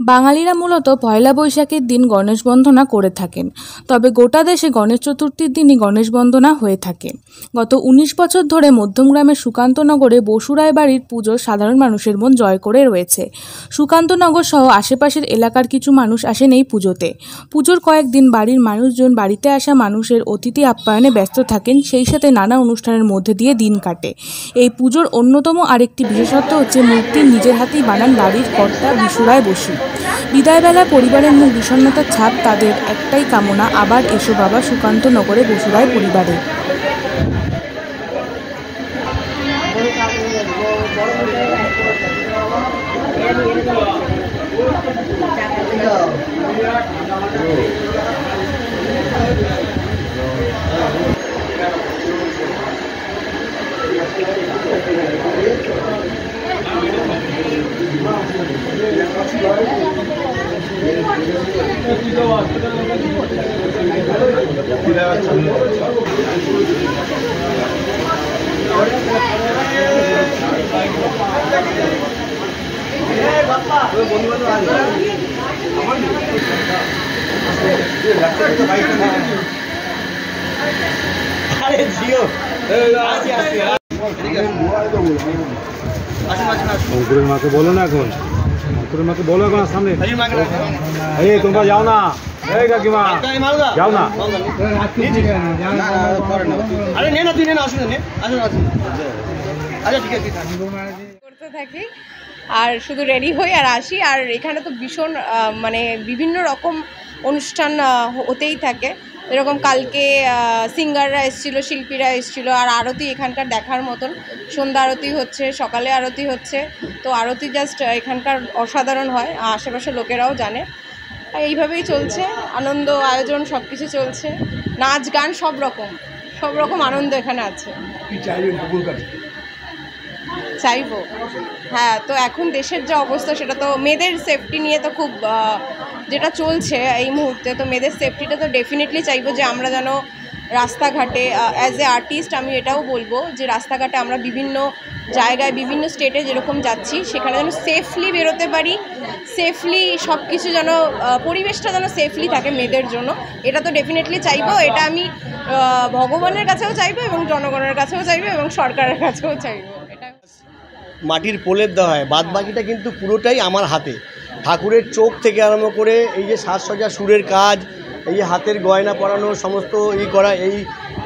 বাঙালিরা মূলত পয়লা বৈশাখের দিন গণেশ বন্দনা করে থাকেন, তবে গোটা দেশে গণেশ চতুর্থীর দিনই গণেশ বন্দনা হয়ে থাকে। গত ১৯ বছর ধরে মধ্যমগ্রামের সুকান্তনগরে বসুরায় বাড়ির পুজো সাধারণ মানুষের মন জয় করে রয়েছে। সুকান্তনগর সহ আশেপাশের এলাকার কিছু মানুষ আসেন এই পুজোতে। পুজোর কয়েকদিন বাড়ির মানুষজন বাড়িতে আসা মানুষের অতিথি আপ্যায়নে ব্যস্ত থাকেন, সেই সাথে নানা অনুষ্ঠানের মধ্যে দিয়ে দিন কাটে। এই পুজোর অন্যতম আরেকটি বিশেষত্ব হচ্ছে মূর্তি নিজের হাতেই বানান বাড়ির কর্তা বিশুরায় বসু। বিদায়বেলায় পরিবারের মুখ বিষণ্ণতার ছাপ, তাদের একটাই কামনা, আবার এসো বাবা সুকান্তনগরে বসুরায় পরিবারে। অঙ্কুরের মাকে বলো না, এখন অঙ্কুরের মাকে বলো, এখন সামনে এই তোমরা যাও না, এই কাকিমা যাও না। আরে নে না, তুই নে না, আসুন নে, আসুন আসুন। আচ্ছা ঠিক আছে, করতে থাকি আর শুধু রেডি হই আর আসি। আর এখানে তো ভীষণ মানে বিভিন্ন রকম অনুষ্ঠান হতেই থাকে। এরকম কালকে সিঙ্গাররা এসেছিলো, শিল্পীরা এসেছিলো, আর আরতি এখানকার দেখার মতন। সন্ধ্যা আরতি হচ্ছে, সকালে আরতি হচ্ছে, তো আরতি জাস্ট এখানকার অসাধারণ হয়, আশেপাশের লোকেরাও জানে। এইভাবেই চলছে, আনন্দ আয়োজন সব কিছু চলছে, নাচ গান সব রকম আনন্দ এখানে আছে। চাইবো, হ্যাঁ, তো এখন দেশের যে অবস্থা সেটা তো মেয়েদের সেফটি নিয়ে তো খুব যেটা চলছে এই মুহূর্তে, তো মেয়েদের সেফটিটা তো ডেফিনেটলি চাইবো যে আমরা যেন রাস্তাঘাটে অ্যাজ এ আর্টিস্ট আমি এটাও বলবো যে রাস্তাঘাটে আমরা বিভিন্ন জায়গায় বিভিন্ন স্টেটে যেরকম যাচ্ছি সেখানে যেন সেফলি বেরোতে পারি, সেফলি সব কিছু যেন পরিবেশটা যেন সেফলি থাকে মেয়েদের জন্য, এটা তো ডেফিনেটলি চাইবো। এটা আমি ভগবানের কাছেও চাইবো এবং জনগণের কাছেও চাইবো এবং সরকারের কাছেও চাইবো। এটা মাটির প্রলেপ দেওয়া হয়, বাদ বাকিটা কিন্তু পুরোটাই আমার হাতে। ঠাকুরের চোখ থেকে আরম্ভ করে এই যে সাজসজ্জা, সুরের কাজ, এই যে হাতের গয়না পরানো, সমস্ত করা, এই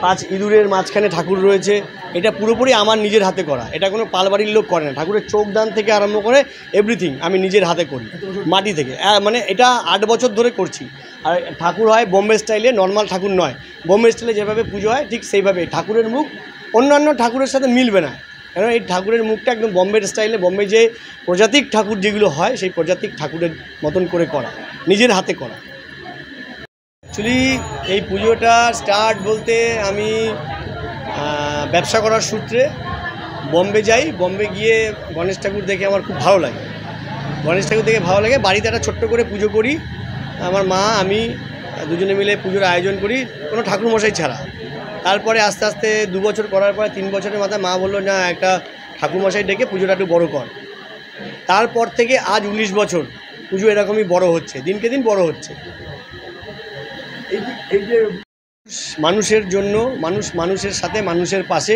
5 ইঁদুরের মাঝখানে ঠাকুর রয়েছে, এটা পুরোপুরি আমার নিজের হাতে করা। এটা কোনো পালবাড়ির লোক করে না। ঠাকুরের চোখ দান থেকে আরম্ভ করে এভরিথিং আমি নিজের হাতে করি, মাটি থেকে। মানে এটা 8 বছর ধরে করছি। আর ঠাকুর হয় বোম্বে স্টাইলে, নর্মাল ঠাকুর নয়। বোম্বে স্টাইলে যেভাবে পুজো হয় ঠিক সেইভাবে। ঠাকুরের মুখ অন্যান্য ঠাকুরের সাথে মিলবে না, কারণ এই ঠাকুরের মুখটা একদম বম্বের স্টাইলে, বম্বে যে প্রজাতিক ঠাকুর যেগুলো হয় সেই প্রজাতিক ঠাকুরের মতন করে করা, নিজের হাতে করা। অ্যাকচুয়ালি এই পুজোটা স্টার্ট বলতে আমি ব্যবসা করার সূত্রে বম্বে যাই। বম্বে গিয়ে গণেশ ঠাকুর দেখে আমার খুব ভালো লাগে। গণেশ ঠাকুর দেখে ভালো লাগে, বাড়িতে একটা ছোট্ট করে পুজো করি। আমার মা আমি দুজনে মিলে পুজোর আয়োজন করি, কোনো ঠাকুরমশাই ছাড়া। তারপরে আস্তে আস্তে 2 বছর করার পরে 3 বছরের মাথায় মা বললো না, একটা ঠাকুরমশাই ডেকে পুজোটা একটু বড়ো কর। তারপর থেকে আজ 19 বছর পুজো এরকমই বড় হচ্ছে, দিনকে দিন বড় হচ্ছে। এই যে মানুষের জন্য, মানুষের সাথে, মানুষের পাশে,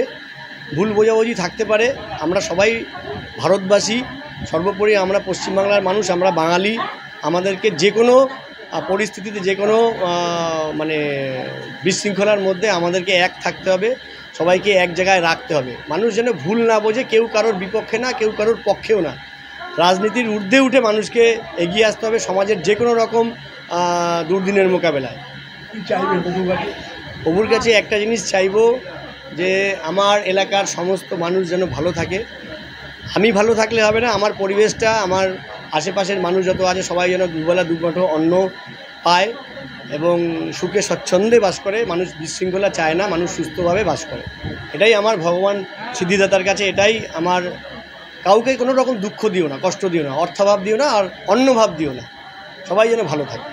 ভুল বোঝাবুঝি থাকতে পারে, আমরা সবাই ভারতবাসী, সর্বোপরি আমরা পশ্চিমবাংলার মানুষ, আমরা বাঙালি। আমাদেরকে যে কোনো পরিস্থিতিতে, যে কোনো মানে বিশৃঙ্খলার মধ্যে আমাদেরকে এক থাকতে হবে, সবাইকে এক জায়গায় রাখতে হবে। মানুষ যেন ভুল না বোঝে, কেউ কারোর বিপক্ষে না, কেউ কারোর পক্ষেও না। রাজনীতির ঊর্ধ্বে উঠে মানুষকে এগিয়ে আসতে হবে সমাজের যে কোনো রকম দুর্দিনের মোকাবেলায়। চাইবে প্রভুর কাছে একটা জিনিস চাইব, যে আমার এলাকার সমস্ত মানুষ যেন ভালো থাকে। আমি ভালো থাকলে হবে না, আমার পরিবেশটা, আমার আশেপাশের মানুষ যত আছে সবাই যেন দুবেলা দুমুঠো অন্ন পায় এবং সুখে স্বচ্ছন্দে বাস করে। মানুষ বিশৃঙ্খলা চায় না, মানুষ সুস্থভাবে বাস করে। এটাই আমার ভগবান সিদ্ধিদাতার কাছে, এটাই আমার। কাউকে কোনো রকম দুঃখ দিও না, কষ্ট দিও না, অর্থাভাব দিও না, আর অন্নভাব দিও না। সবাই যেন ভালো থাকে।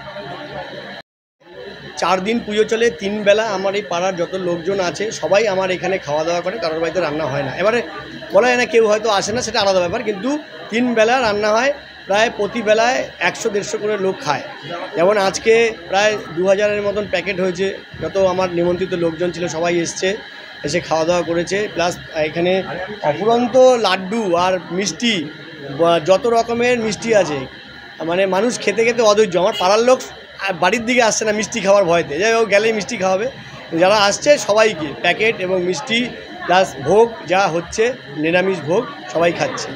4 দিন পুজো চলে, 3 বেলা। আমার এই পাড়ার যত লোকজন আছে সবাই আমার এখানে খাওয়া দাওয়া করে, কারোর বাড়িতে রান্না হয় না। এবারে বলা যায় না কেউ হয়তো আসে না, সেটা আলাদা ব্যাপার, কিন্তু 3 বেলা রান্না হয়। প্রায় প্রতি বেলায় 100-150 করে লোক খায়। যেমন আজকে প্রায় 2000-এর মতন প্যাকেট হয়েছে। যত আমার নিমন্ত্রিত লোকজন ছিল সবাই এসে খাওয়া দাওয়া করেছে। প্লাস এখানে অফুরন্ত লাড্ডু আর মিষ্টি, যত রকমের মিষ্টি আছে, মানে মানুষ খেতে খেতে অধৈর্য। আমার পাড়ার লোক বাড়ির দিকে আসছে না মিষ্টি খাওয়ার ভয়তে, যাই হোক গেলেই মিষ্টি খাওয়াবে। যারা আসছে সবাইকে প্যাকেট এবং মিষ্টি প্লাস ভোগ যা হচ্ছে নিরামিষ ভোগ সবাই খাচ্ছে।